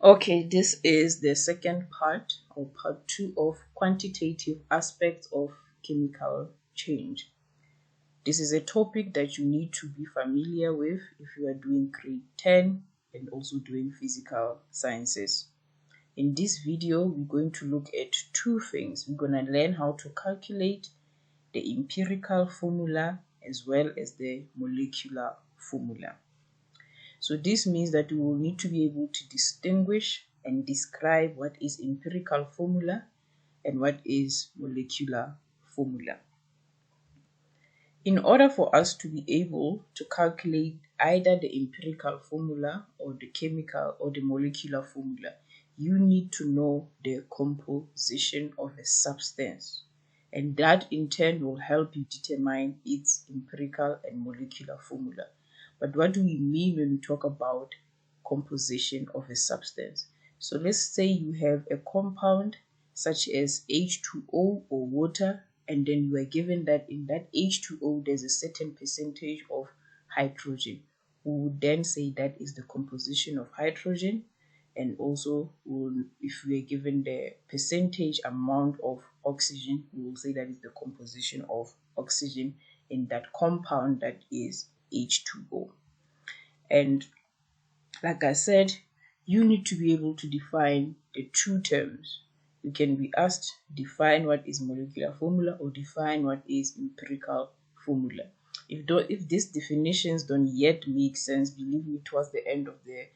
Okay, this is the second part or part 2 of quantitative aspects of chemical change. This is a topic that you need to be familiar with if you are doing grade 10 and also doing physical sciences. In this video, we're going to look at two things. We're going to learn how to calculate the empirical formula as well as the molecular formula. So this means that we will need to be able to distinguish and describe what is empirical formula and what is molecular formula. In order for us to be able to calculate either the empirical formula or the chemical or the molecular formula, you need to know the composition of a substance. And that in turn will help you determine its empirical and molecular formula. But what do we mean when we talk about composition of a substance? So let's say you have a compound such as H2O or water, and then you are given that in that H2O there's a certain percentage of hydrogen. We would then say that is the composition of hydrogen, and also if we are given the percentage amount of oxygen, we will say that is the composition of oxygen in that compound that is H2O. And like I said, you need to be able to define the two terms. You can be asked define what is molecular formula or define what is empirical formula. If these definitions don't yet make sense, believe me, towards the end of the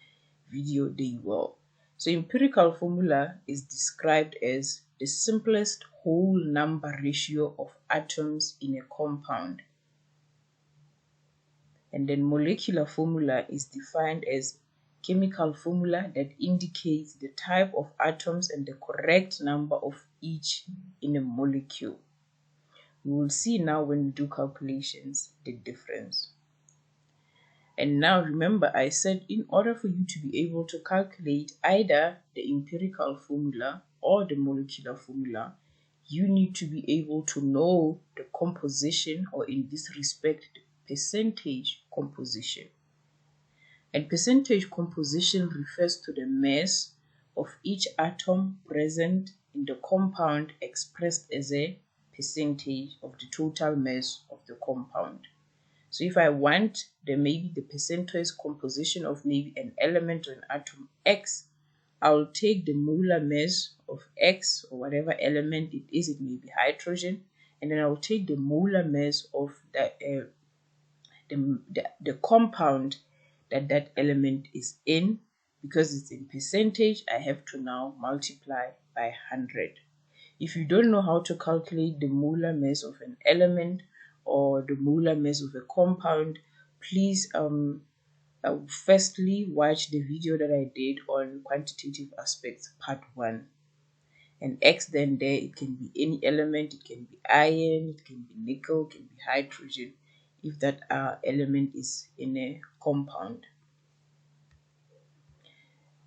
video they will. So empirical formula is described as the simplest whole number ratio of atoms in a compound. And then molecular formula is defined as chemical formula that indicates the type of atoms and the correct number of each in a molecule. We will see now when we do calculations the difference. And now remember, I said in order for you to be able to calculate either the empirical formula or the molecular formula, you need to be able to know the composition, or in this respect, the percentage composition. And percentage composition refers to the mass of each atom present in the compound expressed as a percentage of the total mass of the compound. So if I want maybe the percentage composition of maybe an element or an atom X, I'll take the molar mass of X or whatever element it is, it may be hydrogen, and then I'll take the molar mass of the compound that element is in. Because it's in percentage, I have to now multiply by 100. If you don't know how to calculate the molar mass of an element or the molar mass of a compound, please firstly watch the video that I did on quantitative aspects part 1. And X then there, it can be any element, it can be iron, it can be nickel, it can be hydrogen, if that element is in a compound.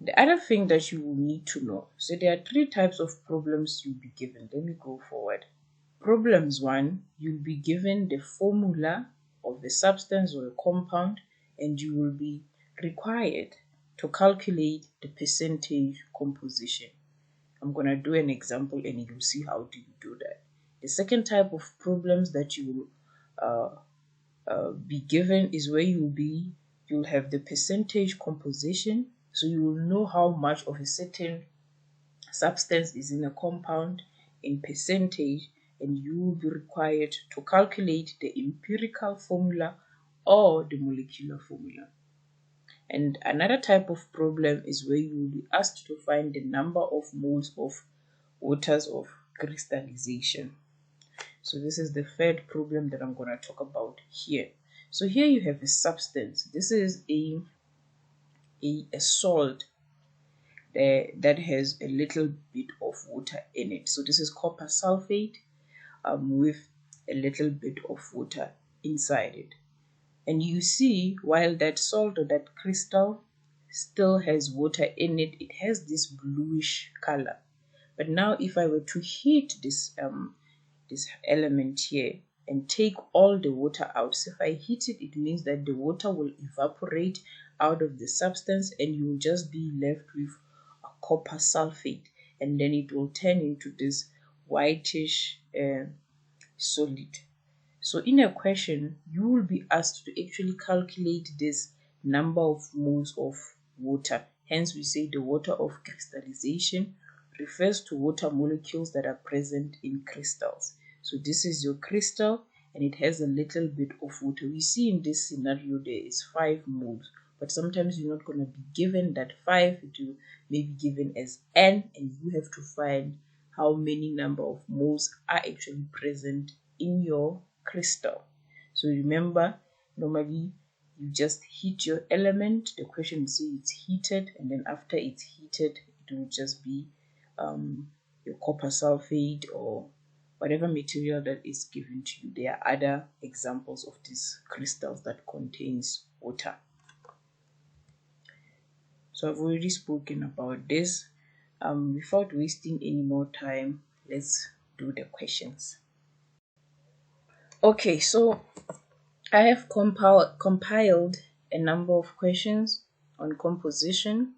The other thing that you will need to know, so there are 3 types of problems you'll be given. Let me go forward. Problems 1, you'll be given the formula of a substance or a compound, and you will be required to calculate the percentage composition. I'm going to do an example and you'll see how do you do that. The second type of problems that you will be given is where you'll have the percentage composition. So you will know how much of a certain substance is in a compound in percentage, and you will be required to calculate the empirical formula or the molecular formula. And another type of problem is where you will be asked to find the number of moles of waters of crystallization. So this is the third problem that I'm going to talk about here. So here you have a substance. This is a salt that has a little bit of water in it. So this is copper sulfate with a little bit of water inside it. And you see, while that salt or that crystal still has water in it, it has this bluish color. But now if I were to heat this element here and take all the water out, so if I heat it, it means that the water will evaporate out of the substance and you will just be left with copper sulfate, and then it will turn into this whitish solid. So in a question, you will be asked to actually calculate this number of moles of water. Hence, we say the water of crystallization refers to water molecules that are present in crystals. So this is your crystal, and it has a little bit of water. We see in this scenario there is 5 moles, but sometimes you're not going to be given that 5, it will may be given as n, and you have to find how many number of moles are actually present in your crystal. So remember, normally you just heat your element. The question will say it's heated, and then after it's heated, it will just be your copper sulfate or whatever material that is given to you. There are other examples of these crystals that contains water. So I've already spoken about this. Without wasting any more time, let's do the questions. Okay, so I have compiled a number of questions on composition.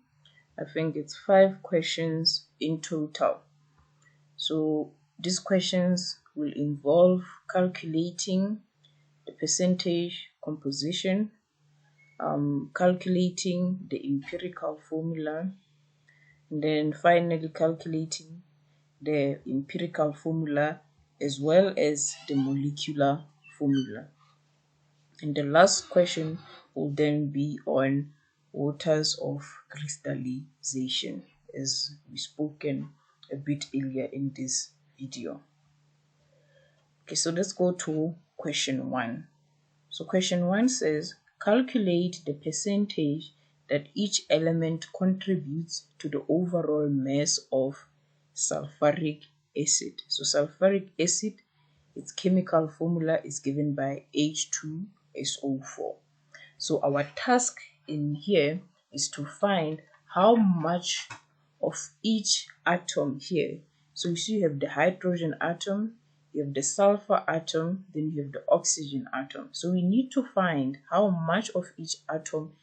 I think it's 5 questions in total. So these questions will involve calculating the percentage composition, calculating the empirical formula, and then finally calculating the empirical formula as well as the molecular formula. And the last question will then be on waters of crystallization, as we spoken a bit earlier in this video. Okay, so let's go to question 1. So question 1 says, calculate the percentage that each element contributes to the overall mass of sulfuric acid. So sulfuric acid, its chemical formula is given by H2SO4. So our task in here is to find how much of each atom here. So you see you have the hydrogen atom, you have the sulfur atom, then you have the oxygen atom. So we need to find how much of each atom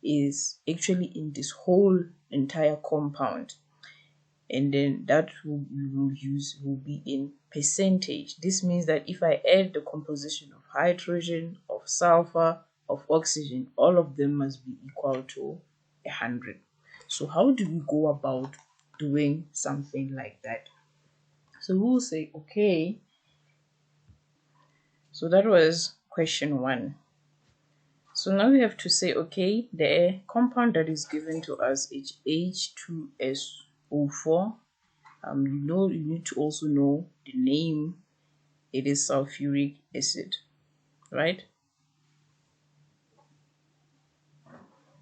is actually in this whole entire compound. And then that we will use will be in percentage. This means that if I add the composition of hydrogen, of sulfur, of oxygen, all of them must be equal to 100. So how do we go about doing something like that? So we'll say, okay, so that was question 1. So now we have to say, okay, the compound that is given to us is H2SO4. You need to also know the name. It is sulfuric acid, right?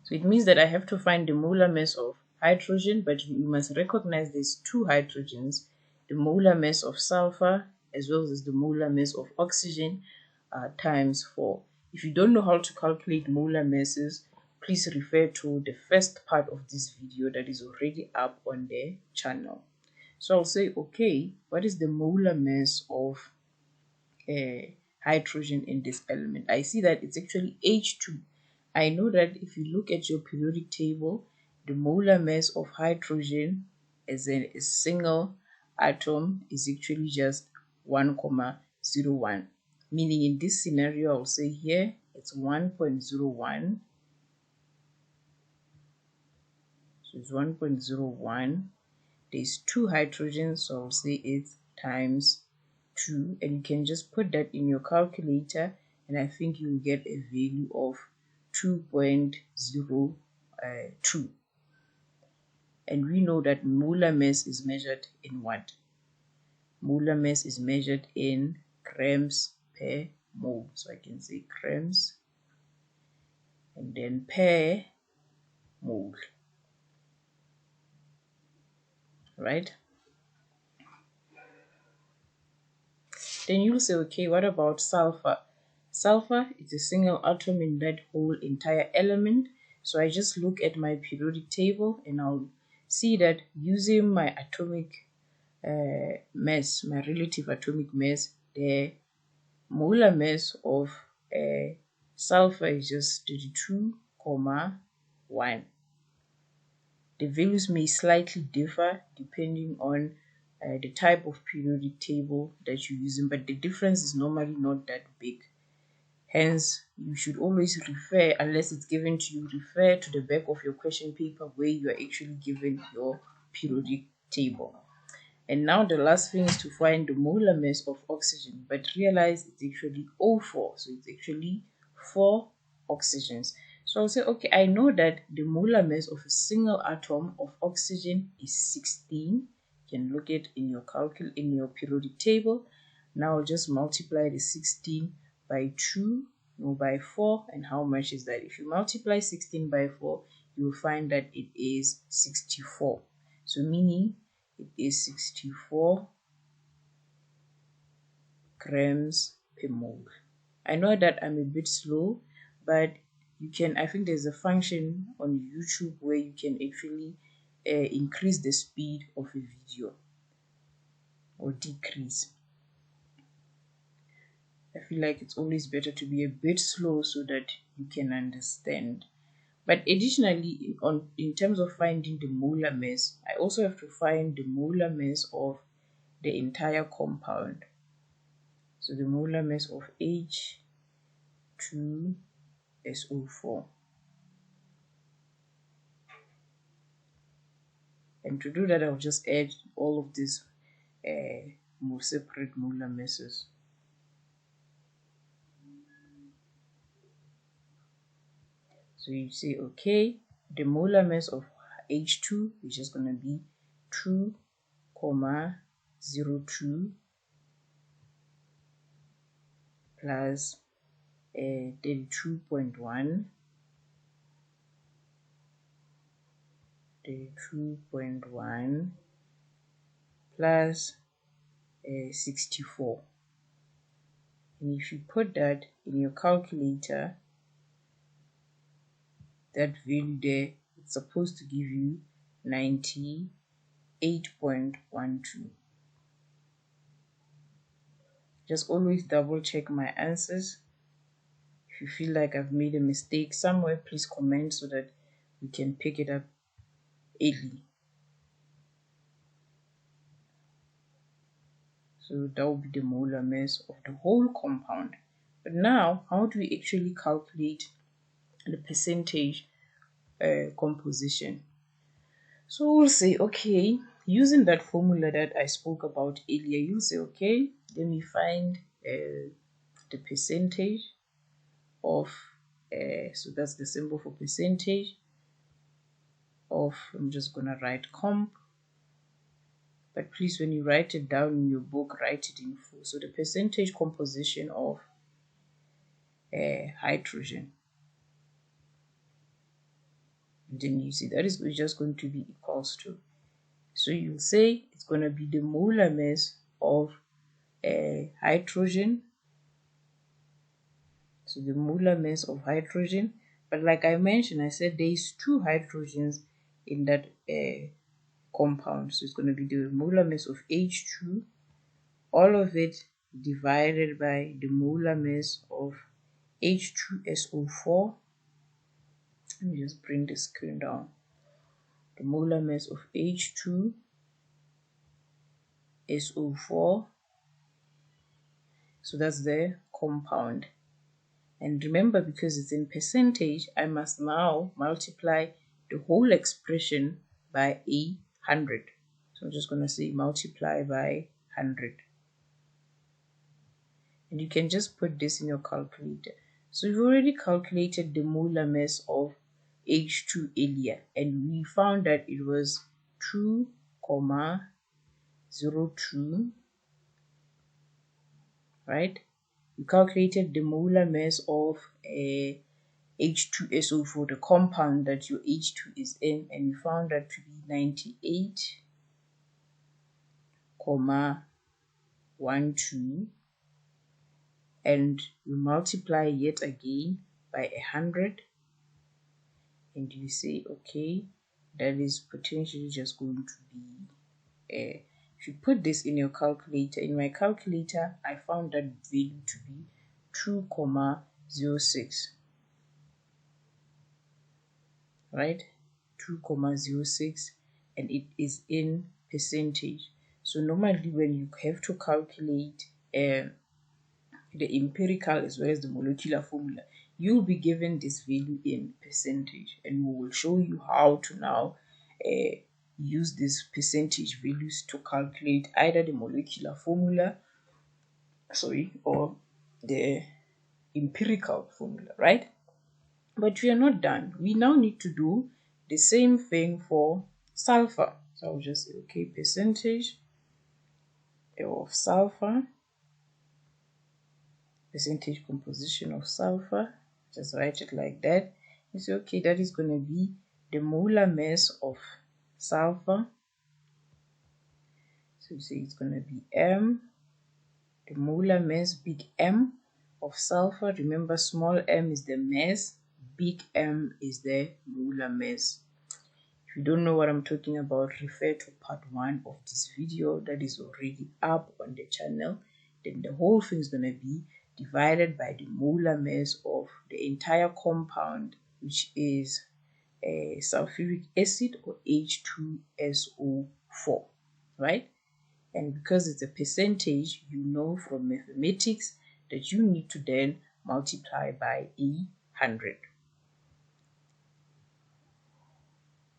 So it means that I have to find the molar mass of hydrogen, but you must recognize there's 2 hydrogens, the molar mass of sulfur as well as the molar mass of oxygen times 4. If you don't know how to calculate molar masses, please refer to the first part of this video that is already up on the channel. So I'll say, okay, what is the molar mass of hydrogen in this element? I see that it's actually H2. I know that if you look at your periodic table, the molar mass of hydrogen as a single atom is actually just 1,01. Meaning in this scenario, I'll say here it's 1.01. So it's 1.01. There's 2 hydrogens, so I'll say it times 2, and you can just put that in your calculator, and I think you'll get a value of 2.02. And we know that molar mass is measured in what? Molar mass is measured in grams per mole. So I can say grams and then per mole. Right? Then you'll say, okay, what about sulfur? Sulfur is a single atom in that whole entire element. So I just look at my periodic table and I'll see that using my atomic mass, my relative atomic mass, the molar mass of sulfur is just 32,1. The values may slightly differ depending on the type of periodic table that you're using, but the difference is normally not that big. Hence, you should always refer, unless it's given to you, refer to the back of your question paper where you are actually given your periodic table. And now the last thing is to find the molar mass of oxygen, but realize it's actually O4, so it's actually 4 oxygens. So I'll say, okay, I know that the molar mass of a single atom of oxygen is 16. You can look at in your periodic table. Now I'll just multiply the 16 by 2 or by 4, and how much is that? If you multiply 16 by 4, you will find that it is 64. So meaning it is 64 grams per mole. I know that I'm a bit slow, but you can, I think there's a function on YouTube where you can actually increase the speed of a video or decrease. I feel like it's always better to be a bit slow so that you can understand. But additionally, in terms of finding the molar mass, I also have to find the molar mass of the entire compound. So the molar mass of H2SO4. And to do that, I'll just add all of these more separate molar masses. So you say, okay, the molar mass of H2 is just going to be 2,02 plus 32.1 plus 64. And if you put that in your calculator, that value there, it's supposed to give you 98.12. Just always double check my answers. If you feel like I've made a mistake somewhere, please comment so that we can pick it up early. So that will be the molar mass of the whole compound. But now, how do we actually calculate the percentage composition? So we'll say, okay, using that formula that I spoke about earlier, you'll say, okay, let me find the percentage of, so that's the symbol for percentage of, I'm just going to write comp. But please, when you write it down in your book, write it in full. So the percentage composition of hydrogen. And then you see that is just going to be equals to. So you'll say it's going to be the molar mass of hydrogen. So the molar mass of hydrogen. But like I mentioned, I said there's 2 hydrogens in that compound. So it's going to be the molar mass of H2, all of it divided by the molar mass of H2SO4. Let me just bring the screen down. The molar mass of H2SO4. So that's the compound. And remember, because it's in percentage, I must now multiply the whole expression by 100. So I'm just going to say multiply by 100. And you can just put this in your calculator. So we've already calculated the molar mass of H2 earlier, and we found that it was 2,02, right? We calculated the molar mass of H2SO4, the compound that your H2 is in, and we found that to be 98.12, and we multiply yet again by 100, and you say, okay, that is potentially just going to be if you put this in your calculator, in my calculator, I found that value to be 2,06, right? 2.06, and it is in percentage. So normally when you have to calculate the empirical as well as the molecular formula, you'll be given this value in percentage, and we will show you how to now use these percentage values to calculate either the molecular formula, or the empirical formula, right? But we are not done. We now need to do the same thing for sulfur. So I'll just say, okay, percentage of sulfur, percentage composition of sulfur, just write it like that. You say, okay, that is going to be the molar mass of sulfur. So you say it's going to be M, the molar mass, big M, of sulfur. Remember, small m is the mass, big M is the molar mass. If you don't know what I'm talking about, refer to part 1 of this video that is already up on the channel. Then the whole thing is going to be divided by the molar mass of the entire compound, which is a sulfuric acid, or H2SO4, right? And because it's a percentage, you know from mathematics that you need to then multiply by 100.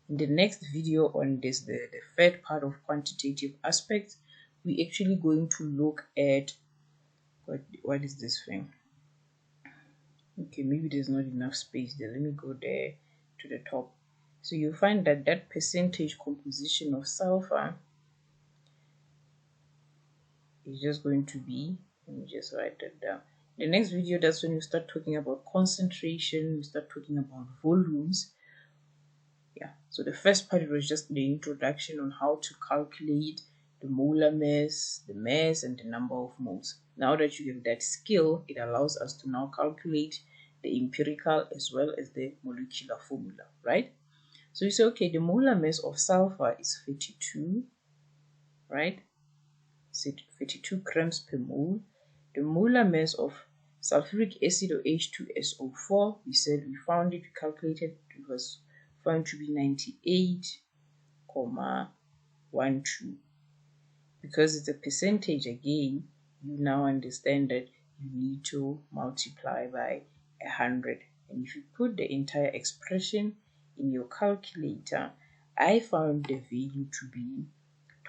In the next video on this, the third part of quantitative aspects, we're actually going to look at what is this thing? Okay, maybe there's not enough space there. Let me go there to the top. So you'll find that that percentage composition of sulfur is just going to be, let me just write that down. The next video, that's when you start talking about concentration, we start talking about volumes. Yeah, so the first part was just the introduction on how to calculate the molar mass, the mass, and the number of moles. Now that you have that skill, it allows us to now calculate the empirical as well as the molecular formula, right? So you say, okay, the molar mass of sulfur is 32, right? 32 grams per mole. The molar mass of sulfuric acid, or H2SO4, we said we found it, we calculated, it was found to be 98.12. Because it's a percentage again, you now understand that you need to multiply by 100. And if you put the entire expression in your calculator, I found the value to be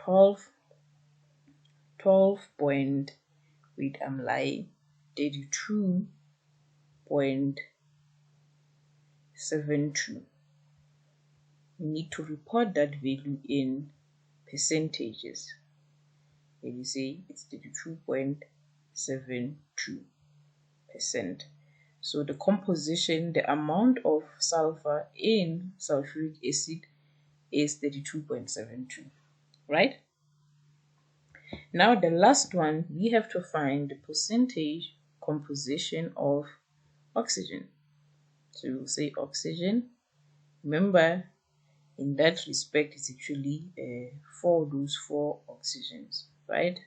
32.72. You need to report that value in percentages. And you say it's 32.72%. So the composition, the amount of sulfur in sulfuric acid is 32.72, right? Now the last one, we have to find the percentage composition of oxygen. So we'll say oxygen. Remember, in that respect, it's actually those 4 oxygens, right?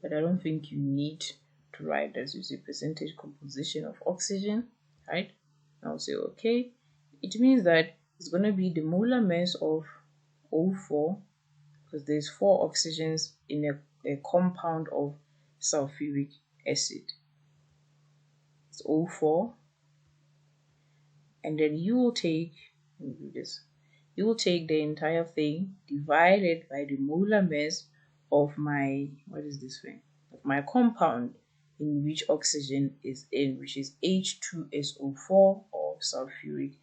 But I don't think you need to write that. So you say percentage composition of oxygen, right? I'll say okay. It means that it's going to be the molar mass of O4, because there's 4 oxygens in a compound of sulfuric acid. It's O4. And then you will take, let me do this, you will take the entire thing divided by the molar mass of my, what is this thing? Of my compound in which oxygen is in, which is H2SO4, or sulfuric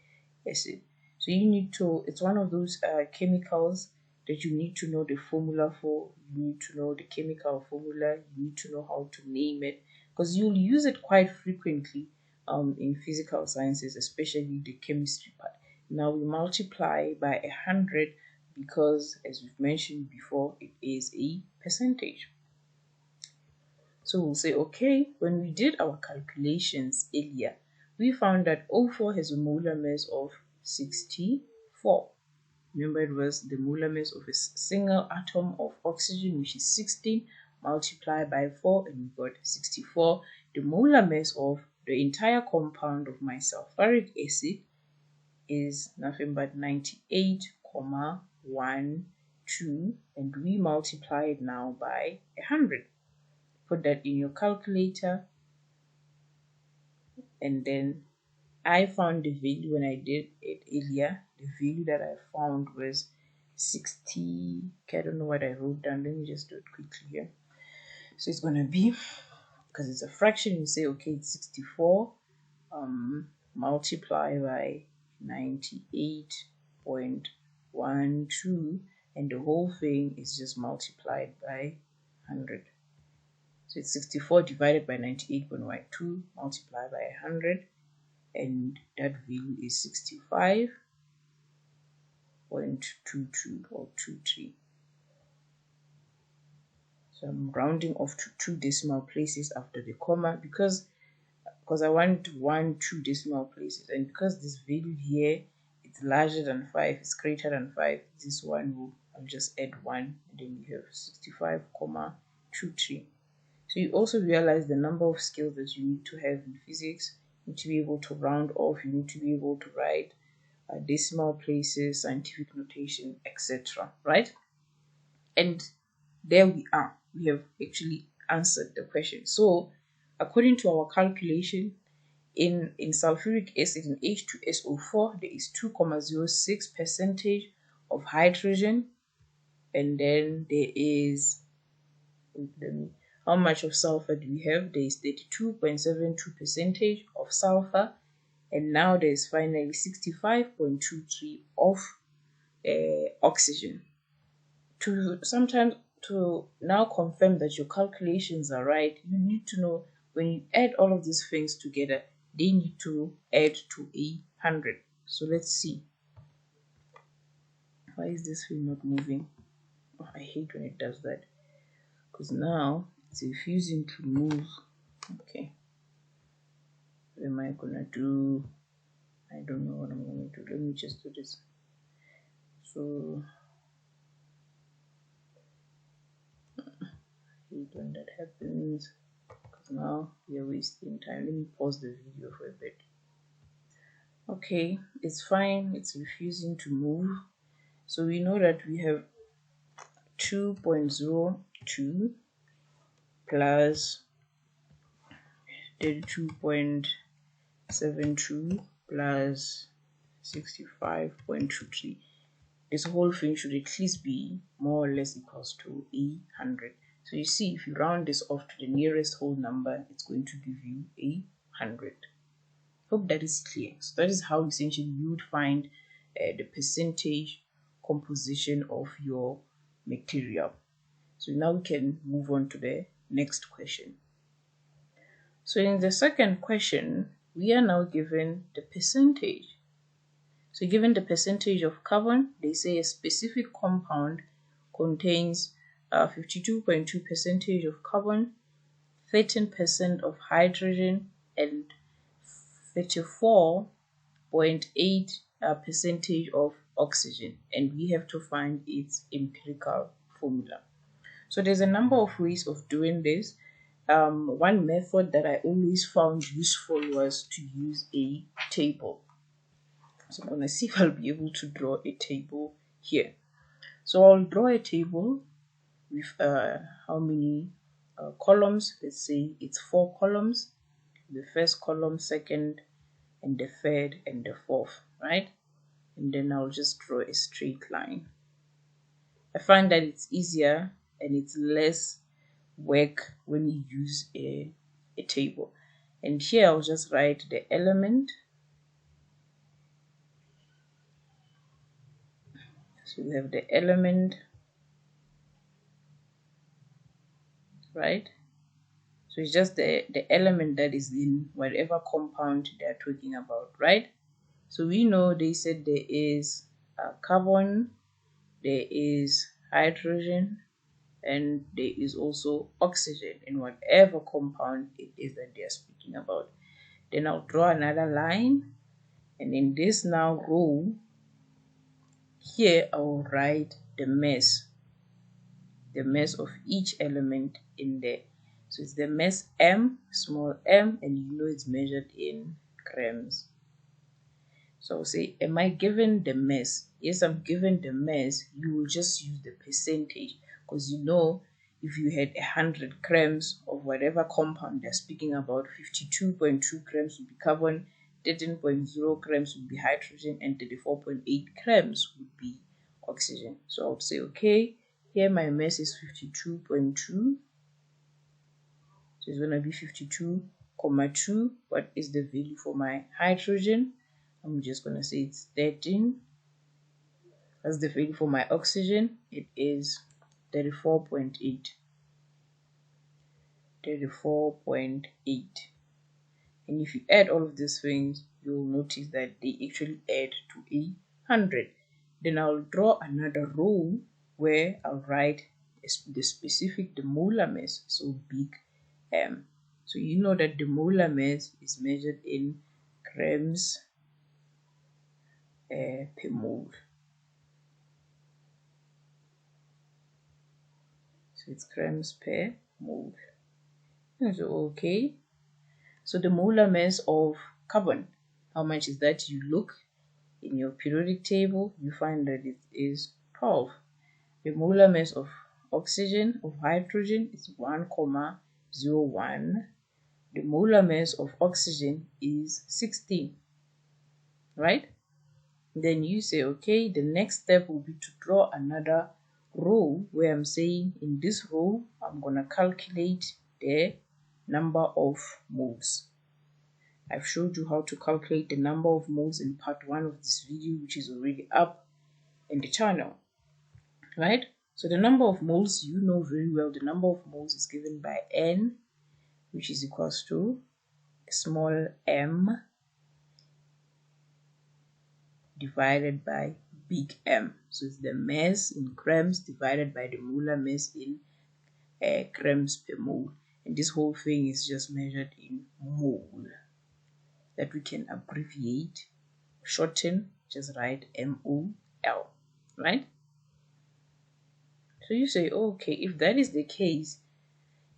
acid. So you need to, it's one of those chemicals that you need to know the formula for. You need to know the chemical formula. You need to know how to name it, because you'll use it quite frequently in physical sciences, especially the chemistry part. Now we multiply by 100 because, as we've mentioned before, it is a percentage. So we'll say, okay, when we did our calculations earlier, we found that O4 has a molar mass of 64. Remember, it was the molar mass of a single atom of oxygen, which is 16, multiplied by 4, and we got 64. The molar mass of the entire compound of my sulfuric acid is nothing but 98.12, and we multiply it now by 100. Put that in your calculator, and then I found the value when I did it earlier. The value that I found was 60. Okay, I don't know what I wrote down. Let me just do it quickly here. So it's gonna be, because it's a fraction, you say okay, it's 64 multiply by 98.12, and the whole thing is just multiplied by 100. So it's 64 divided by 98.12 multiplied by 100, and that value is 65.22 or 23. So I'm rounding off to 2 decimal places after the comma because I want 2 decimal places, and because this value here it's larger than 5, it's greater than 5, this one I'll just add 1, and then you have 65.23. So you also realize the number of skills that you need to have in physics. You need to be able to round off, you need to be able to write decimal places, scientific notation, etc. Right? And there we are. We have actually answered the question. So according to our calculation, in sulfuric acid in H2SO4, there is 2.06% of hydrogen, and then there is, how much of sulfur do we have? There is 32.72% of sulfur, and now there is finally 65.23 of oxygen. To now confirm that your calculations are right, you need to know when you add all of these things together, they need to add to 100. So let's see. Why is this thing not moving? Oh, I hate when it does that, because now it's refusing to move. Okay, what am I gonna do? I don't know what I'm gonna do. Let me just do this. So when that happens, because now we are wasting time. Let me pause the video for a bit. Okay, it's fine, it's refusing to move. So we know that we have 2.02 plus 32.72 plus 65.23. This whole thing should at least be more or less equals to 100. So you see, if you round this off to the nearest whole number, it's going to give you 100. Hope that is clear. So that is how essentially you would find the percentage composition of your material. So now we can move on to the next question. So in the second question, we are now given the percentage. So given the percentage of carbon, they say a specific compound contains 52.2% of carbon, 13% of hydrogen, and 34.8% of oxygen. And we have to find its empirical formula. So there's a number of ways of doing this. One method that I always found useful was to use a table. So I'm going to see if I'll be able to draw a table here. So I'll draw a table with how many columns? Let's say it's 4 columns. The first column, second, and the third, and the fourth, right? And then I'll just draw a straight line. I find that it's easier and it's less work when you use a table. And here I'll just write the element. So we have the element, right? So it's just the element that is in whatever compound they are talking about, right? So we know they said there is carbon, there is hydrogen, and there is also oxygen in whatever compound it is that they are speaking about. Then I'll draw another line, and in this now row, here I'll write the mass of each element in there. So it's the mass M, small m, and you know it's measured in grams. So I'll say, am I given the mass? Yes, I'm given the mass. You will just use the percentage, because you know, if you had 100 grams of whatever compound they're speaking about, 52.2 grams would be carbon, 13.0 grams would be hydrogen, and 34.8 grams would be oxygen. So I'll say, okay, here my mass is 52.2. So it's going to be 52.2. What is the value for my hydrogen? I'm just going to say it's 13. That's the value for my oxygen. It is 34.8. 34.8. And if you add all of these things, you'll notice that they actually add to 100. Then I'll draw another row where I'll write the molar mass, so big M. So you know that the molar mass is measured in grams per mole. So it's grams per mole. So okay. So the molar mass of carbon, how much is that? You look in your periodic table, you find that it is 12. The molar mass of oxygen, of hydrogen, is 1,01. The molar mass of oxygen is 16, right? Then you say, okay, the next step will be to draw another row where I'm saying, in this row, I'm going to calculate the number of moles. I've showed you how to calculate the number of moles in part 1 of this video, which is already up in the channel, right? So the number of moles, you know very well, the number of moles is given by N, which is equals to small m divided by big M. So it's the mass in grams divided by the molar mass in grams per mole. And this whole thing is just measured in mole, that we can abbreviate, shorten, just write MOL, right? So you say, okay, if that is the case,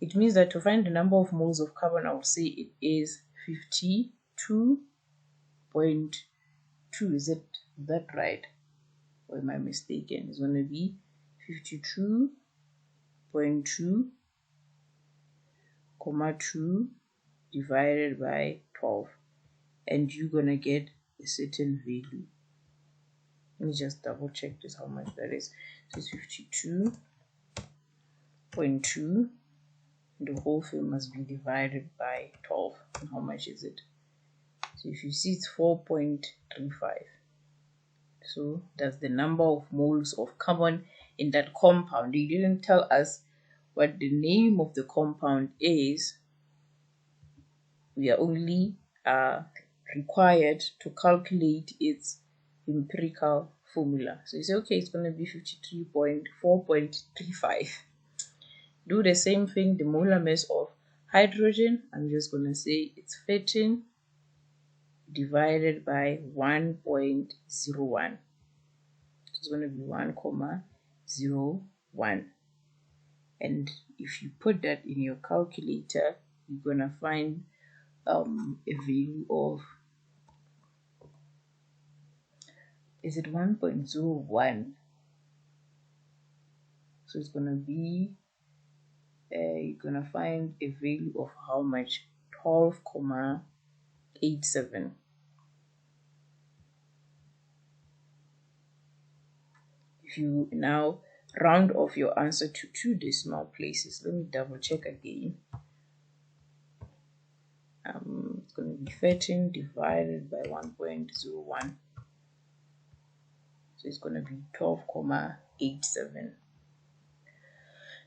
it means that to find the number of moles of carbon, I will say it is 52.2. Is that right? Or am I mistaken? It's going to be 52.2, divided by 12. And you're going to get a certain value. Let me just double check this, how much that is. So it's 52.2. The whole thing must be divided by 12. And how much is it? So if you see, it's 4.35. So that's the number of moles of carbon in that compound. They didn't tell us what the name of the compound is. We are only required to calculate its empirical formula. So you say, okay, it's going to be 53.4.35. Do the same thing, the molar mass of hydrogen. I'm just going to say it's 13 divided by 1.01. It's going to be 1,01. And if you put that in your calculator, you're going to find a value of, is it 1.01? So it's going to be, you're going to find a value of how much? 12.87. If you now round off your answer to 2 decimal places, let me double check again. It's going to be 13 divided by 1.01. So it's going to be 12.87.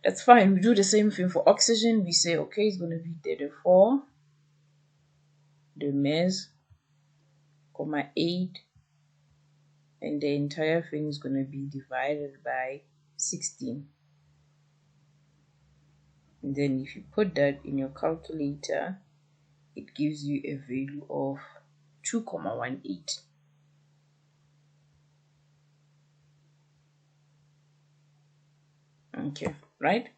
That's fine. We do the same thing for oxygen. We say, okay, it's going to be 34, the mass, 8, and the entire thing is going to be divided by 16. And then if you put that in your calculator, it gives you a value of 2.18. Okay, right?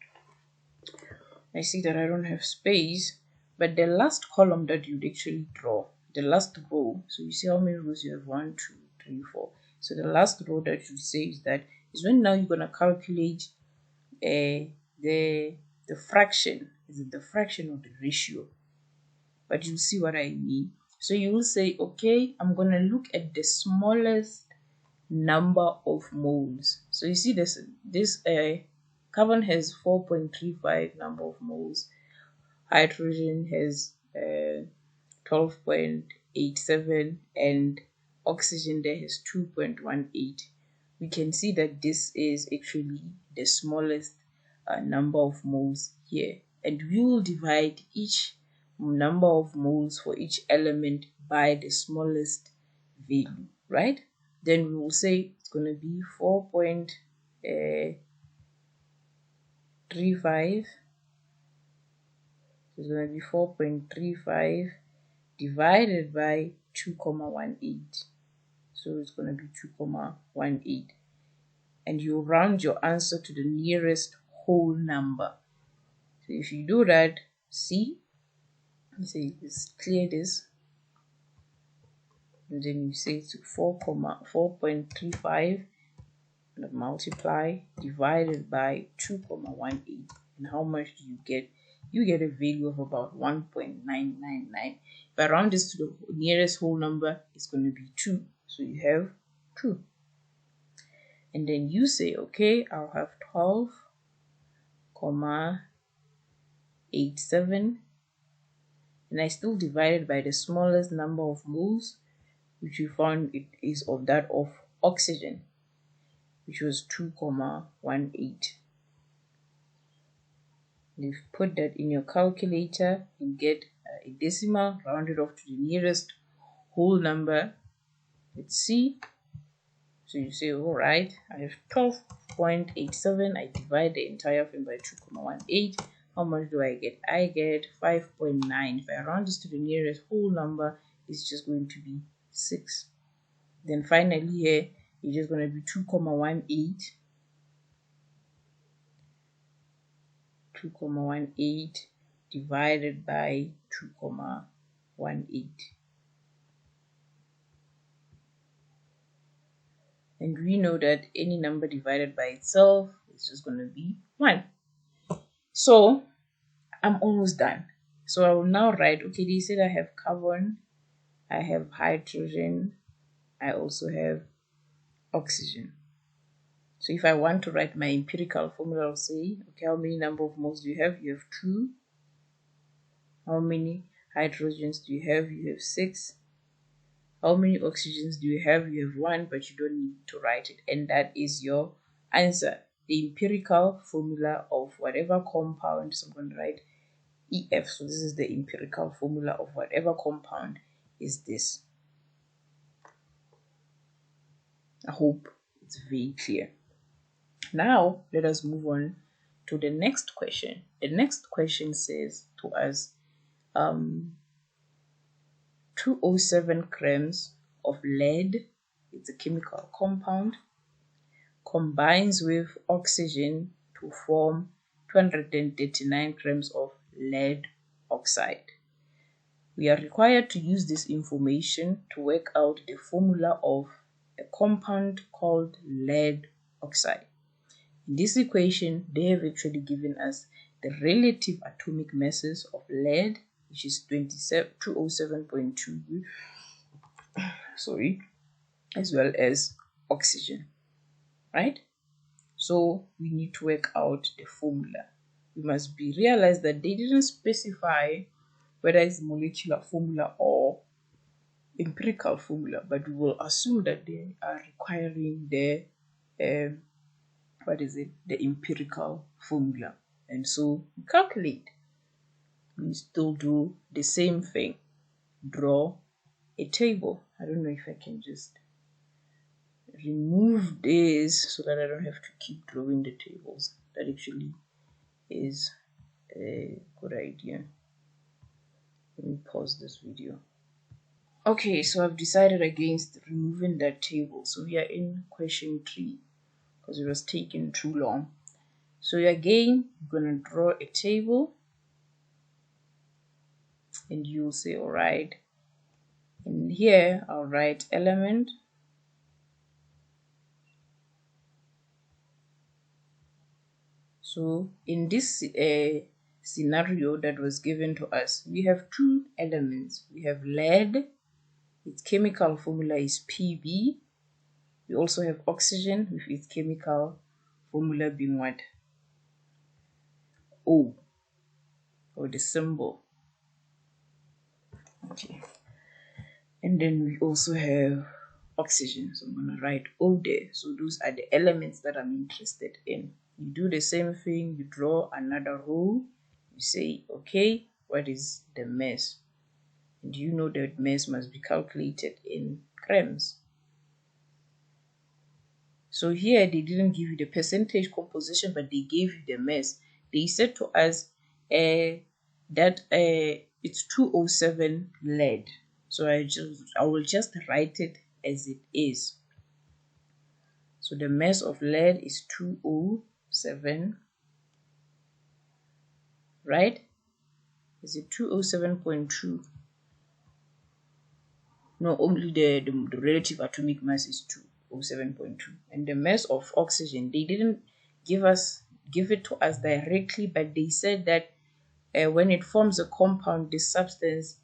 I see that I don't have space, but the last column that you'd actually draw, the last row. So you see how many rows you have? 1, 2, 3, 4. So the last row that you say is that is when now you're gonna calculate the fraction. Is it the fraction or the ratio? But you'll see what I mean. So you will say, okay, I'm gonna look at the smallest number of moles. So you see this carbon has 4.35 number of moles, hydrogen has 12.87, and oxygen there has 2.18. We can see that this is actually the smallest number of moles here, and we will divide each number of moles for each element by the smallest value, right? Then we will say it's going to be 4.35. It's going to be 4.35 divided by 2.18. So it's going to be 2.18. And you round your answer to the nearest whole number. So if you do that, see, you say let's clear this. And then you say to 4.35 and multiply divided by 2.18. And how much do you get? You get a value of about 1.999. If I round this to the nearest whole number, it's going to be 2. So you have 2. And then you say, okay, I'll have 12.87. And I still divided by the smallest number of moles, which we found it is of that of oxygen, which was 2.18. If you put that in your calculator, you get a decimal rounded off to the nearest whole number. Let's see. So you say, all right, I have 12.87. I divide the entire thing by 2.18. How much do I get? I get 5.9. If I round this to the nearest whole number, it's just going to be 6. Then finally here, it's just going to be 2.18. 2.18 divided by 2.18. And we know that any number divided by itself is just going to be 1. So I'm almost done. So I will now write, okay, they said I have carbon, I have hydrogen, I also have oxygen. So if I want to write my empirical formula, I'll say, okay, how many number of moles do you have? You have 2. How many hydrogens do you have? You have 6. How many oxygens do you have? You have 1, but you don't need to write it. And that is your answer. The empirical formula of whatever compound. So I'm going to write EF. So this is the empirical formula of whatever compound is this. I hope it's very clear. Now, let us move on to the next question. The next question says to us, 207 grams of lead, it's a chemical compound, combines with oxygen to form 239 grams of lead oxide. We are required to use this information to work out the formula of a compound called lead oxide. In this equation, they have actually given us the relative atomic masses of lead, which is 207.2, as well as oxygen, right? So we need to work out the formula. We must realize that they didn't specify whether it's molecular formula or empirical formula, but we will assume that they are requiring the the empirical formula. And so we calculate. We still do the same thing. Draw a table. I don't know if I can just remove this so that I don't have to keep drawing the tables. That actually is a good idea. Let me pause this video. Okay, so I've decided against removing that table. So we are in question 3 because it was taking too long. So again, you're going to draw a table and you'll say, all right, And here I'll write element. So in this scenario that was given to us, we have two elements. We have lead, its chemical formula is Pb. We also have oxygen with its chemical formula being what? O, or the symbol. Okay. And then we also have oxygen. So I'm going to write O there. So those are the elements that I'm interested in. You do the same thing. You draw another row. You say, okay, what is the mass? And you know that mass must be calculated in grams. So here they didn't give you the percentage composition, but they gave you the mass. They said to us that it's 207 lead. So I will just write it as it is. So the mass of lead is 207, right? Is it 207.2? No, only the relative atomic mass is 207.2. And the mass of oxygen, they didn't give it to us directly, but they said that when it forms a compound, this substance,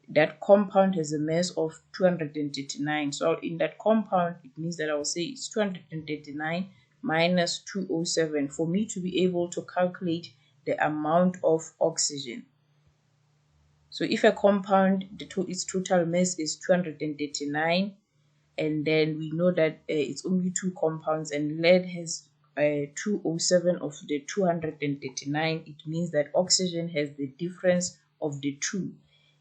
that compound has a mass of 239. So in that compound, it means that I will say it's 239 minus 207 for me to be able to calculate the amount of oxygen. So if a compound, its total mass is 239, and then we know that it's only two compounds, and lead has 207 of the 239, it means that oxygen has the difference of the two.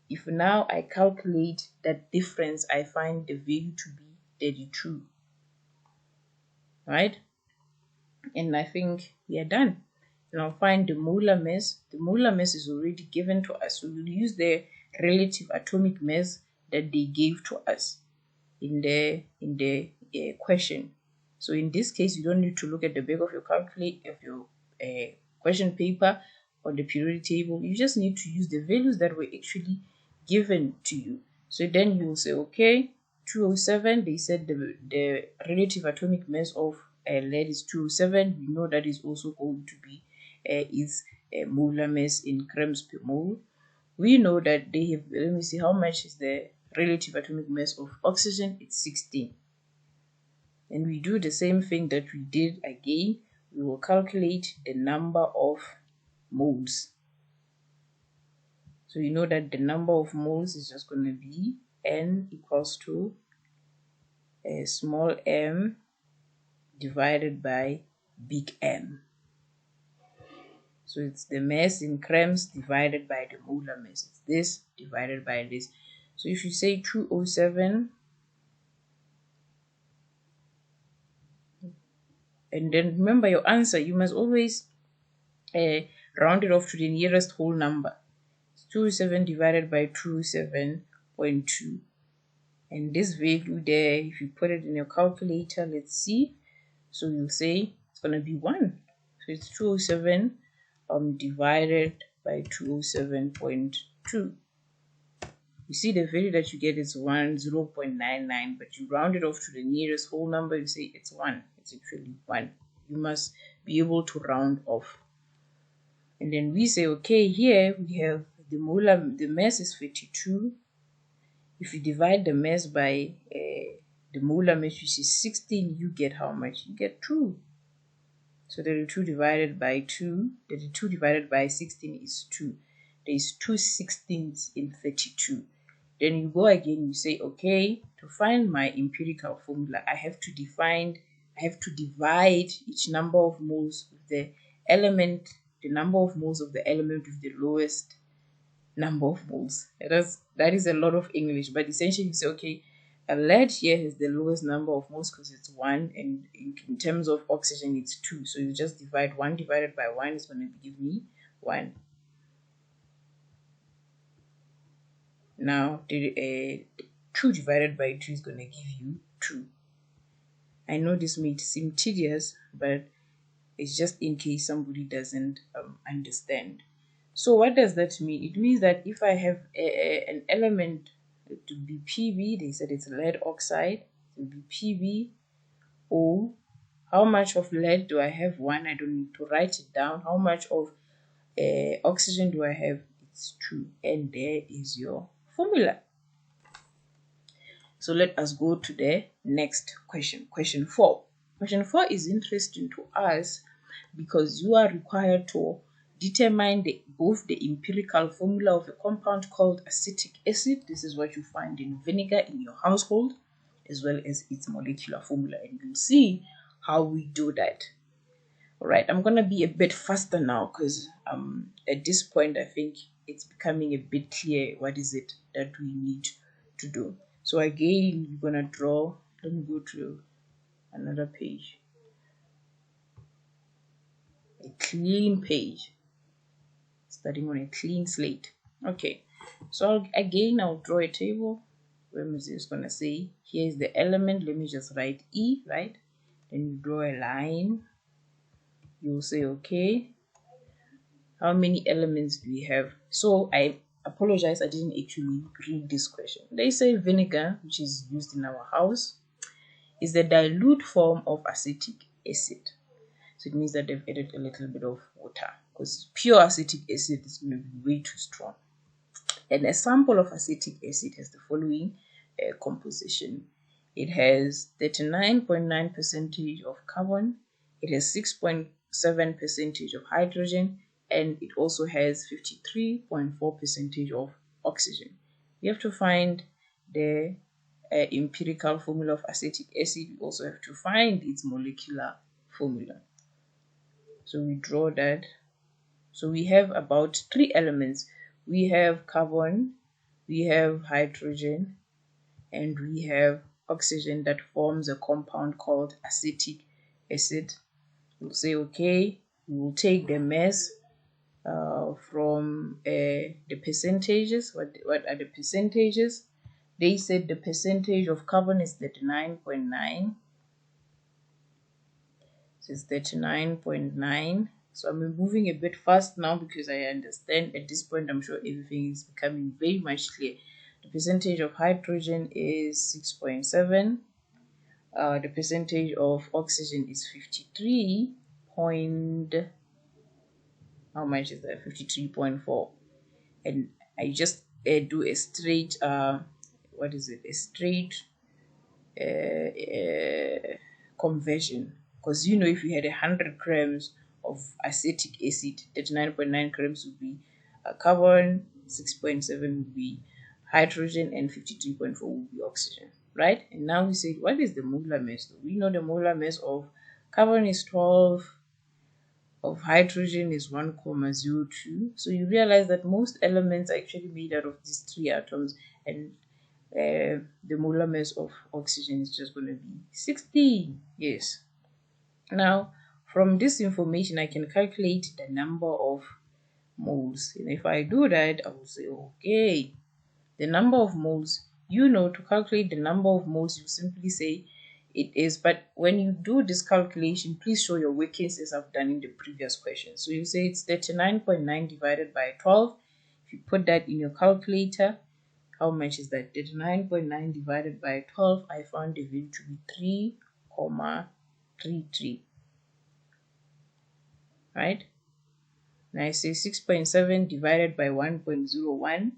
If now I calculate that difference, I find the value to be 32, right? And I think we are done. And I'll find the molar mass. The molar mass is already given to us. So we'll use the relative atomic mass that they gave to us in the question. So in this case, you don't need to look at the back of your question paper or the periodic table. You just need to use the values that were actually given to you. So then you will say, okay, 207, they said the relative atomic mass of lead is 207. We know that is also going to be its molar mass in grams per mole. We know that they have, let me see, how much is the relative atomic mass of oxygen? It's 16. And we do the same thing that we did again. We will calculate the number of moles. So you know that the number of moles is just going to be N equals to small m divided by big M. So it's the mass in grams divided by the molar mass. It's this divided by this. So if you say 207, and then remember your answer, you must always round it off to the nearest whole number. 207 divided by 207.2. And this value there, if you put it in your calculator, let's see. So you'll say it's going to be 1. So it's 207 divided by 207.2. You see the value that you get is 0.99, but you round it off to the nearest whole number, you say it's 1. It's actually 1. You must be able to round off. And then we say, okay, here we have the mass is 52. If you divide the mass by the molar mass, which is 16, you get how much? You get 2. So 32 divided by 2, 32 divided by 16 is 2. There is 2 16ths in 32. Then you go again, you say, okay, to find my empirical formula, I have to divide each number of moles with the number of moles of the element with the lowest number of moles. That is a lot of English, but essentially you say, okay, a lead here has the lowest number of moles because it's 1, and in terms of oxygen it's 2. So you just divide 1 divided by 1 is going to give me 1. Now, 2 divided by 2 is going to give you 2. I know this may seem tedious, but it's just in case somebody doesn't understand. So what does that mean? It means that if I have an element It would be Pb. They said it's lead oxide. It would be PbO. How much of lead do I have? 1. I don't need to write it down. How much of oxygen do I have? It's 2. And there is your formula. So let us go to the next question. Question 4. Question 4 is interesting to us because you are required to determine both the empirical formula of a compound called acetic acid. This is what you find in vinegar in your household, as well as its molecular formula. And you'll see how we do that. All right, I'm going to be a bit faster now because at this point, I think it's becoming a bit clear what is it that we need to do. So again, you're going to draw. Let me go to another page. A clean page. Starting on a clean slate. Okay, so I'll draw a table where Moses is going to say, here's the element. Let me just write E, right? Then you draw a line. You'll say, okay, how many elements do we have? So I apologize, I didn't actually read this question. They say vinegar, which is used in our house, is the dilute form of acetic acid. So it means that they've added a little bit of water because pure acetic acid is going to be way too strong. And a sample of acetic acid has the following composition. It has 39.9% of carbon, it has 6.7% of hydrogen, and it also has 53.4% of oxygen. We have to find the empirical formula of acetic acid. We also have to find its molecular formula. So we draw that. So we have about 3 elements. We have carbon, we have hydrogen, and we have oxygen that forms a compound called acetic acid. We'll say, okay, we will take the mass from the percentages. What are the percentages? They said the percentage of carbon is 39.9. So it's 39.9. So I'm moving a bit fast now because I understand at this point I'm sure everything is becoming very much clear. The percentage of hydrogen is 6.7. The percentage of oxygen is 53. How much is that? 53.4. And I just do a straight what is it? A straight conversion, because you know if you had 100 grams of acetic acid, 39.9 grams would be carbon, 6.7 would be hydrogen, and 53.4 would be oxygen, right? And now we say, what is the molar mass? We know the molar mass of carbon is 12, of hydrogen is 1,02. So you realize that most elements are actually made out of these 3 atoms, and the molar mass of oxygen is just going to be 16. Yes. Now, from this information, I can calculate the number of moles. And if I do that, I will say, okay, the number of moles, you know, to calculate the number of moles, you simply say it is. But when you do this calculation, please show your workings as I've done in the previous question. So you say it's 39.9 divided by 12. If you put that in your calculator, how much is that? 39.9 divided by 12. I found the value to be 3,33. Right? Now I say 6.7 divided by 1.01.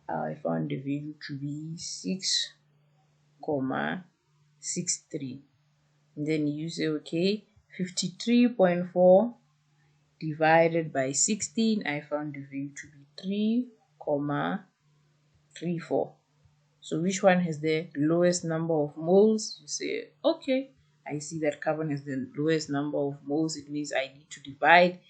I found the value to be 6,63. And then you say, okay, 53.4 divided by 16. I found the value to be 3,34. So which one has the lowest number of moles? You say, okay, I see that carbon has the lowest number of moles. It means I need to divide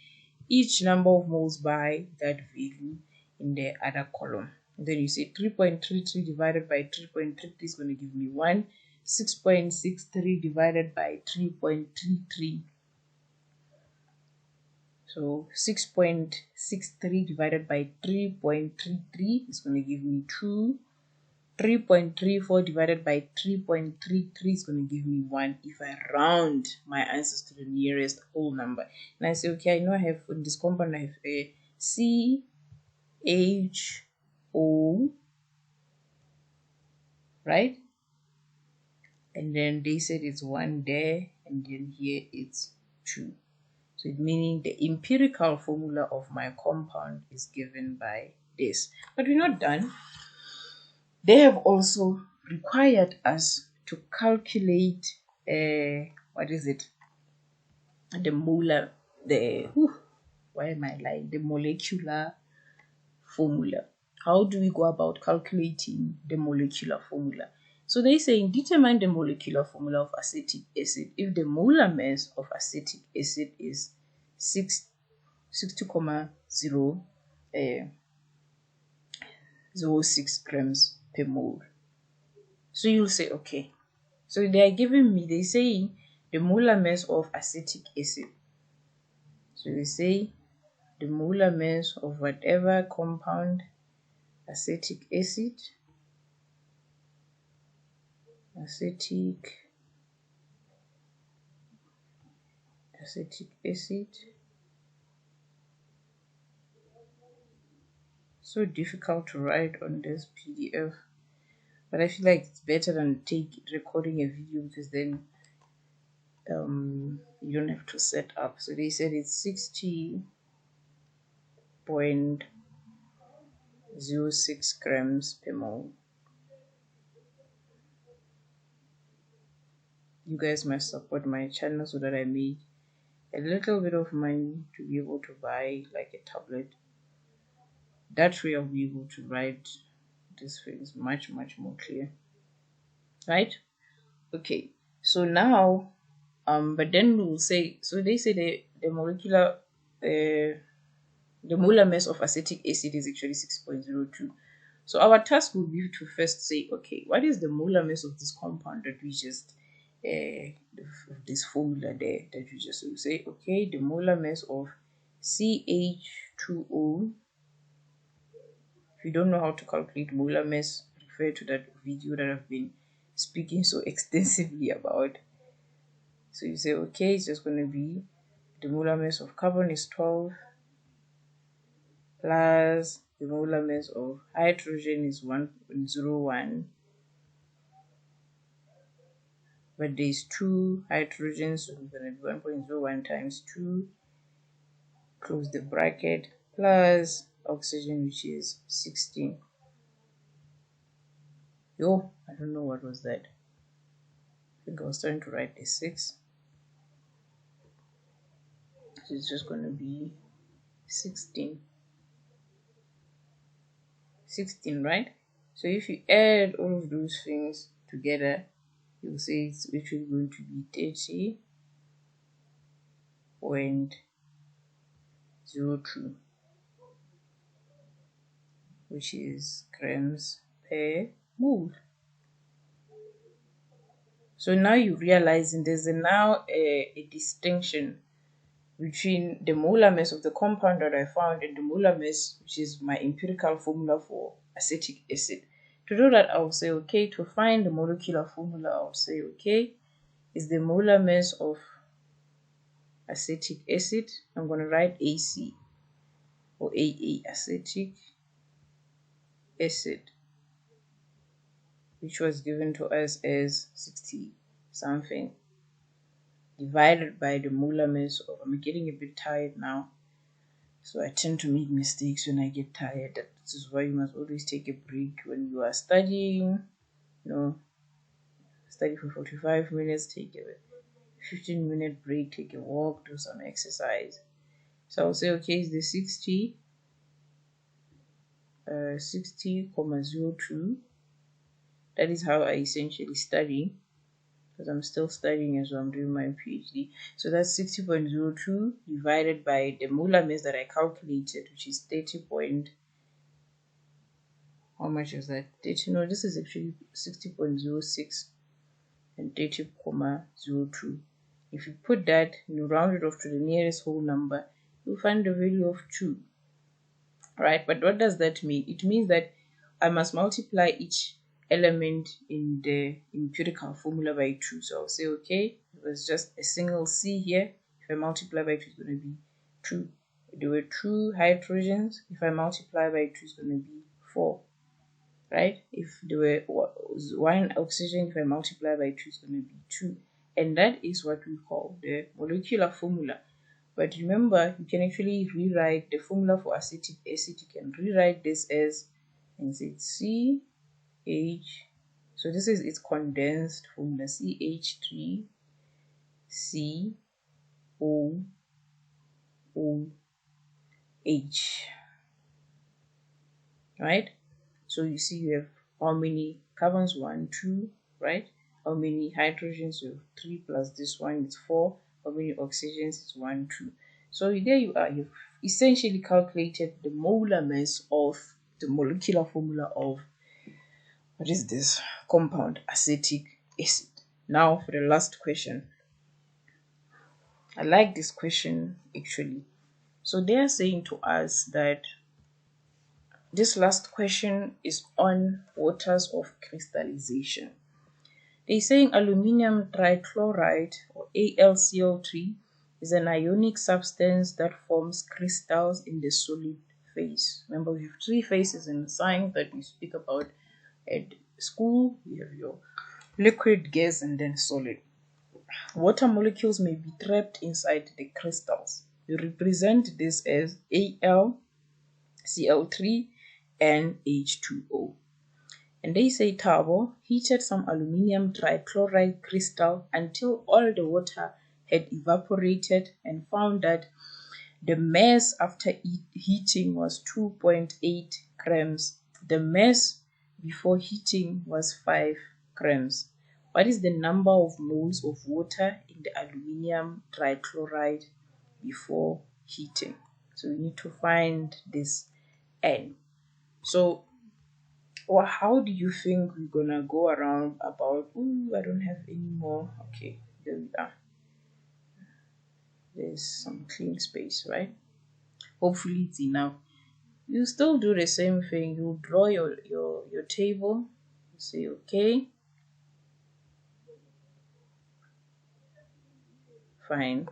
each number of moles by that value in the other column. And then you say 3.33 divided by 3.33 is going to give me 1. 6.63 divided by 3.33. So 6.63 divided by 3.33 is going to give me 2. 3.34 divided by 3.33 is going to give me 1 if I round my answers to the nearest whole number. And I say, okay, I know I have in this compound, I have a CHO right? And then they said it's 1 there, and then here it's 2. So it meaning the empirical formula of my compound is given by this. But we're not done. They have also required us to calculate what is it? The molar, why am I lying? The molecular formula. How do we go about calculating the molecular formula? So they say determine the molecular formula of acetic acid if the molar mass of acetic acid is 60,006 grams per mole. So you'll say, okay, so they are giving me, they say the molar mass of acetic acid. So they say the molar mass of whatever compound, acetic acid, acetic acid. So difficult to write on this PDF, but I feel like it's better than recording a video, because then you don't have to set up. So they said it's 60.06 grams per mole. You guys must support my channel so that I make a little bit of money to be able to buy like a tablet. That way I'll be able to write these things much more clear, right? Okay, so now but then we'll say, so they say the molecular the molar mass of acetic acid is actually 6.02. So our task will be to first say, okay, what is the molar mass of this compound that we just this formula there that you just say, okay, the molar mass of CH2O. If you don't know how to calculate molar mass, refer to that video that I've been speaking so extensively about. So you say, okay, it's just going to be the molar mass of carbon is 12 plus the molar mass of hydrogen is 1.01, but there's 2 hydrogens, so it's going to be 1.01 times 2, close the bracket, plus oxygen, which is 16. Yo, I don't know what was that. I think I was trying to write a 6. So it's just going to be 16, right? So if you add all of those things together, you'll say it's actually going to be 30.02, which is grams per mole. So now you're realizing there's now a distinction between the molar mass of the compound that I found and the molar mass, which is my empirical formula for acetic acid. To do that, I'll say, okay, to find the molecular formula, I'll say, okay, is the molar mass of acetic acid. I'm going to write AC or AA, acetic acid, which was given to us as 60 something, divided by the molar mass of, I'm getting a bit tired now, so I tend to make mistakes when I get tired. That is why you must always take a break when you are studying. Study for 45 minutes, take a 15-minute break, take a walk, do some exercise. So I'll say, okay, it's the 60,02. That is how I essentially study, because I'm still studying as well. I'm doing my PhD. So that's 60.02 divided by the molar mass that I calculated, which is 30 point. How much is that? 30. No, this is actually 60.06 and 30.02. If you put that, you round it off to the nearest whole number, you'll find the value of 2. Right? But what does that mean? It means that I must multiply each element in the empirical formula by 2. So I'll say, okay, it was just a single C here. If I multiply by 2, it's going to be 2. There were 2 hydrogens. If I multiply by 2, it's going to be 4. right? If there were one oxygen, if I multiply by 2, it's going to be 2. And that is what we call the molecular formula. But remember, you can actually rewrite the formula for acetic acid. You can rewrite this as, and say CH. So this is its condensed formula, CH3COOH. Right? So you see you have how many carbons? 1, 2, right? How many hydrogens? You have 3 plus this one, it's 4. How many oxygens? It's 1, 2. So there you are. You've essentially calculated the molar mass of the molecular formula of, what is this, compound acetic acid. Now for the last question. I like this question actually. So they are saying to us that this last question is on waters of crystallization. They're saying aluminium trichloride, or AlCl3, is an ionic substance that forms crystals in the solid phase. Remember, we have 3 phases in science that we speak about at school. We have your liquid, gas, and then solid. Water molecules may be trapped inside the crystals. We represent this as AlCl3 and H2O. And they say Thabo heated some aluminium trichloride crystal until all the water had evaporated and found that the mass after heating was 2.8 grams. The mass before heating was 5 grams. What is the number of moles of water in the aluminium trichloride before heating? So we need to find this N. So how do you think we're gonna go around about? I don't have any more. Okay, there we are. There's some clean space, right? Hopefully it's enough. You still do the same thing. You draw your table. You say okay, fine.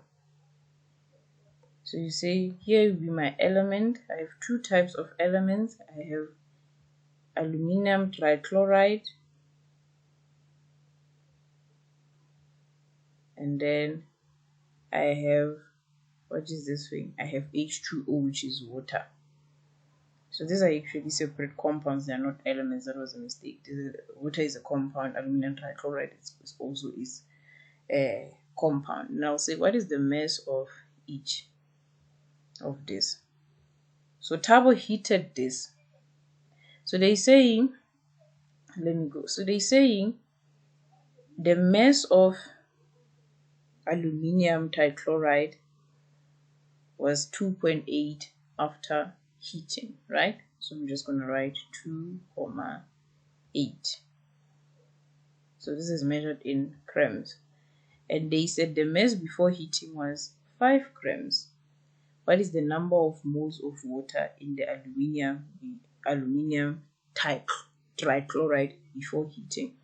So you say here will be my element. I have 2 types of elements. I have aluminium trichloride, and then I have, what is this thing? I have H2O, which is water. So these are actually separate compounds. They are not elements. That was a mistake. Water is a compound. Aluminum trichloride is also a compound. Now say, what is the mass of each of this? So Thabo heated this. So they saying, let me go. So they saying the mass of aluminium trichloride was 2.8 after heating, right? So I'm just going to write 2.8. So this is measured in grams. And they said the mass before heating was 5 grams. What is the number of moles of water in the aluminium trichloride before heating?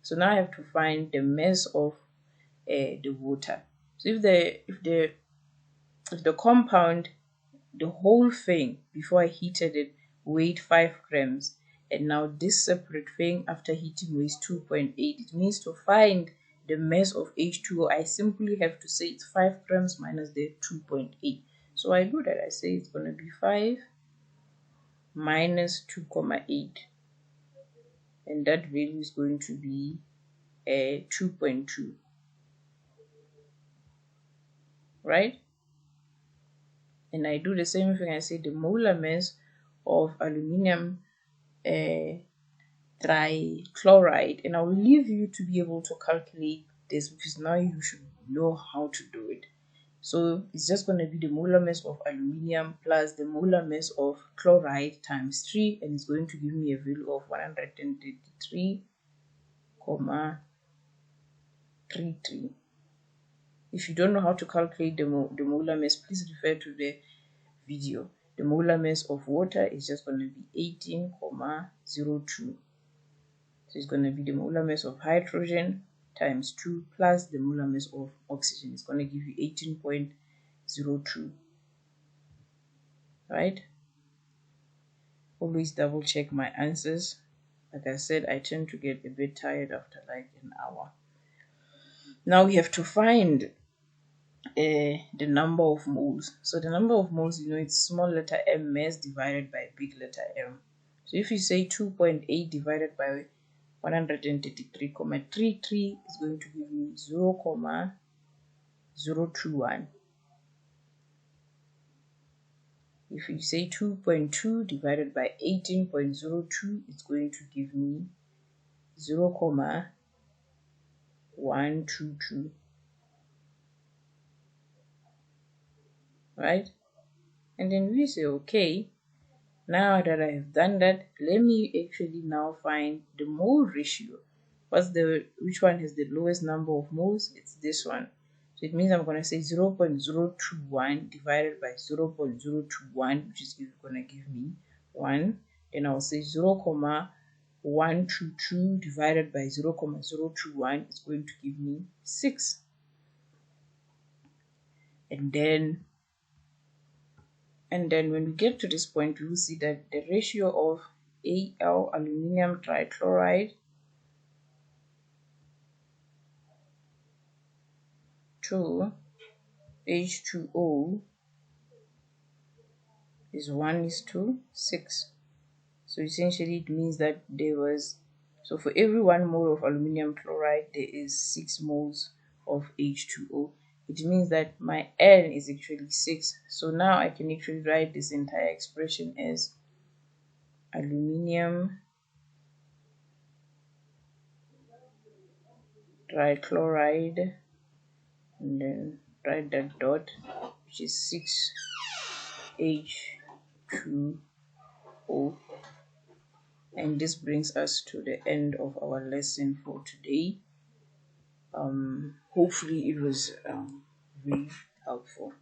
So now I have to find the mass of the water. So if the compound, the whole thing before I heated it weighed 5 grams, and now this separate thing after heating weighs 2.8, it means to find the mass of H2O, I simply have to say it's 5 grams minus the 2.8. So I do that. I say it's going to be 5 minus 2.8, and that value is going to be 2.2, right? And I do the same thing. I say the molar mass of aluminium trichloride, and I will leave you to be able to calculate this because now you should know how to do it. So it's just going to be the molar mass of aluminium plus the molar mass of chloride times 3, and it's going to give me a value of 133.33. If you don't know how to calculate the molar mass, please refer to the video. The molar mass of water is just going to be 18.02. So it's going to be the molar mass of hydrogen times 2 plus the molar mass of oxygen. It's going to give you 18.02. Right? Always double check my answers. Like I said, I tend to get a bit tired after like an hour. Now we have to find the number of moles. So the number of moles, it's small letter m mass divided by big letter M. So if you say 2.8 divided by 133,33 is going to give me 0,021. If you say 2.2 divided by 18.02, it's going to give me 0,122. Right? And then we say, okay, now that I have done that, let me actually now find the mole ratio. Which one has the lowest number of moles? It's this one. So it means I'm going to say 0.021 divided by 0.021, which is going to give me 1. Then I'll say 0,122 divided by 0,021 is going to give me 6. And then when we get to this point, we will see that the ratio of Al, aluminum trichloride, to H2O is 1:6. So essentially it means that so for every 1 mole of aluminum chloride, there is 6 moles of H2O. It means that my N is actually 6. So now I can actually write this entire expression as aluminum trichloride, and then write that dot, which is 6H2O. And this brings us to the end of our lesson for today. Hopefully it was really helpful.